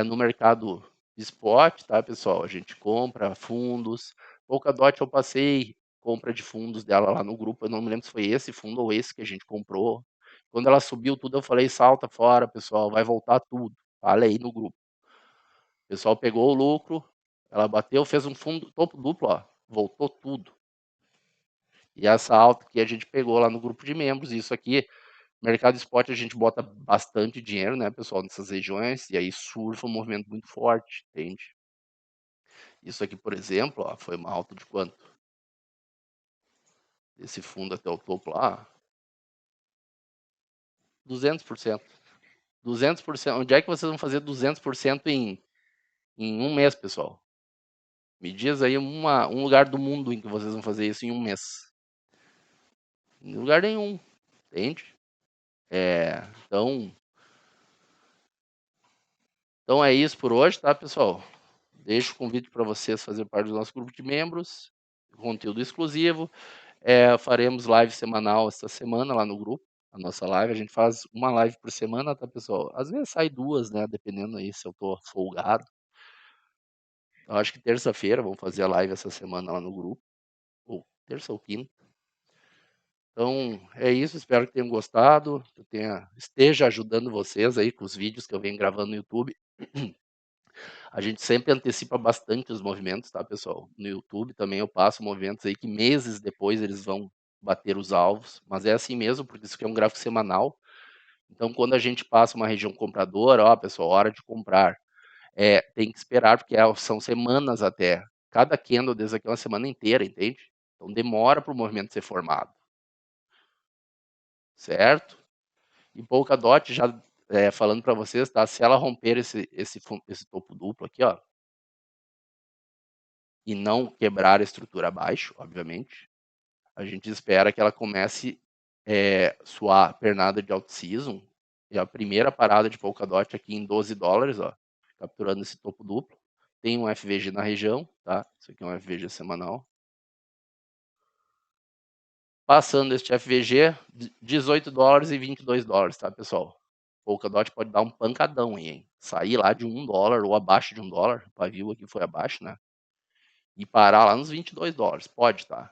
no mercado de spot, tá, pessoal? A gente compra fundos. Polkadot eu passei compra de fundos dela lá no grupo. Eu não me lembro se foi esse fundo ou esse que a gente comprou. Quando ela subiu tudo, eu falei, salta fora, pessoal, vai voltar tudo. Falei no grupo. O pessoal pegou o lucro, ela bateu, fez um fundo topo duplo, ó, voltou tudo. E essa alta que a gente pegou lá no grupo de membros, isso aqui, mercado spot a gente bota bastante dinheiro, né, pessoal, nessas regiões, e aí surfa um movimento muito forte, entende? Isso aqui, por exemplo, ó, foi uma alta de quanto? Esse fundo até o topo lá, 200%. 200%. Onde é que vocês vão fazer 200% em um mês, pessoal? Me diz aí um lugar do mundo em que vocês vão fazer isso em um mês. Em lugar nenhum, entende? Então, então é isso por hoje, tá, pessoal? Deixo o convite para vocês fazer parte do nosso grupo de membros, conteúdo exclusivo. Faremos live semanal essa semana lá no grupo. A nossa live, a gente faz uma live por semana, tá, pessoal? Às vezes sai duas, né? Dependendo aí se eu tô folgado. Eu acho que terça-feira vamos fazer a live essa semana lá no grupo. Ou terça ou quinta. Então, é isso. Espero que tenham gostado. Que eu esteja ajudando vocês aí com os vídeos que eu venho gravando no YouTube. A gente sempre antecipa bastante os movimentos, tá, pessoal? No YouTube também eu passo movimentos aí que meses depois eles vão bater os alvos, mas é assim mesmo, porque isso aqui é um gráfico semanal. Então, quando a gente passa uma região compradora, ó, pessoal, hora de comprar. Tem que esperar, porque são semanas até. Cada candle desse aqui é uma semana inteira, entende? Então demora para o movimento ser formado, certo? E Polkadot, já falando para vocês, tá? Se ela romper esse topo duplo aqui, ó, e não quebrar a estrutura abaixo, obviamente, a gente espera que ela comece sua pernada de out-season, e a primeira parada de Polkadot aqui em 12 dólares, ó, capturando esse topo duplo. Tem um FVG na região, tá? Isso aqui é um FVG semanal. Passando este FVG, 18 dólares e 22 dólares, tá, pessoal? Polkadot pode dar um pancadão aí, hein? Sair lá de $1 ou abaixo de $1, o pavio aqui foi abaixo, né? E parar lá nos 22 dólares, pode, tá?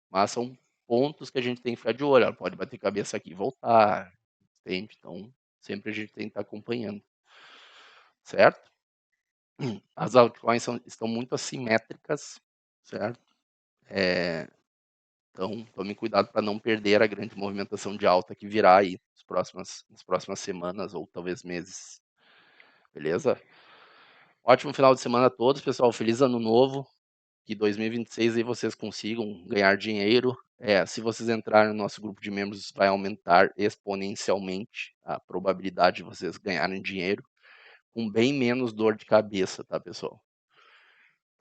Mas são pontos que a gente tem que ficar de olho. Ela pode bater cabeça aqui e voltar, entende? Então, sempre a gente tem que estar acompanhando, certo? As altcoins estão muito assimétricas, certo? Então, tome cuidado para não perder a grande movimentação de alta que virá aí nas próximas semanas ou talvez meses. Beleza? Ótimo final de semana a todos, pessoal. Feliz ano novo. Que 2026 aí vocês consigam ganhar dinheiro. Se vocês entrarem no nosso grupo de membros, vai aumentar exponencialmente a probabilidade de vocês ganharem dinheiro com bem menos dor de cabeça, tá, pessoal?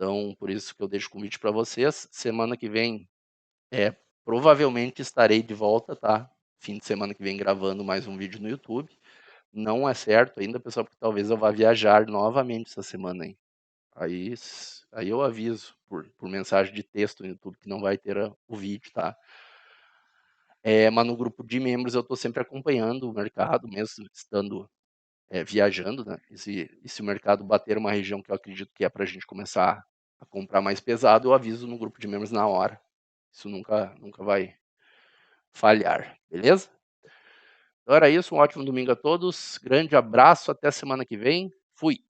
Então, por isso que eu deixo o convite para vocês. Semana que vem, provavelmente estarei de volta, tá? Fim de semana que vem gravando mais um vídeo no YouTube. Não é certo ainda, pessoal, porque talvez eu vá viajar novamente essa semana aí. Aí eu aviso por mensagem de texto no YouTube que não vai ter o vídeo, tá? Mas no grupo de membros eu estou sempre acompanhando o mercado, mesmo estando viajando, né? E se o mercado bater uma região que eu acredito que é para a gente começar a comprar mais pesado, eu aviso no grupo de membros na hora. Isso nunca vai falhar, beleza? Então era isso, um ótimo domingo a todos, grande abraço, até semana que vem, fui!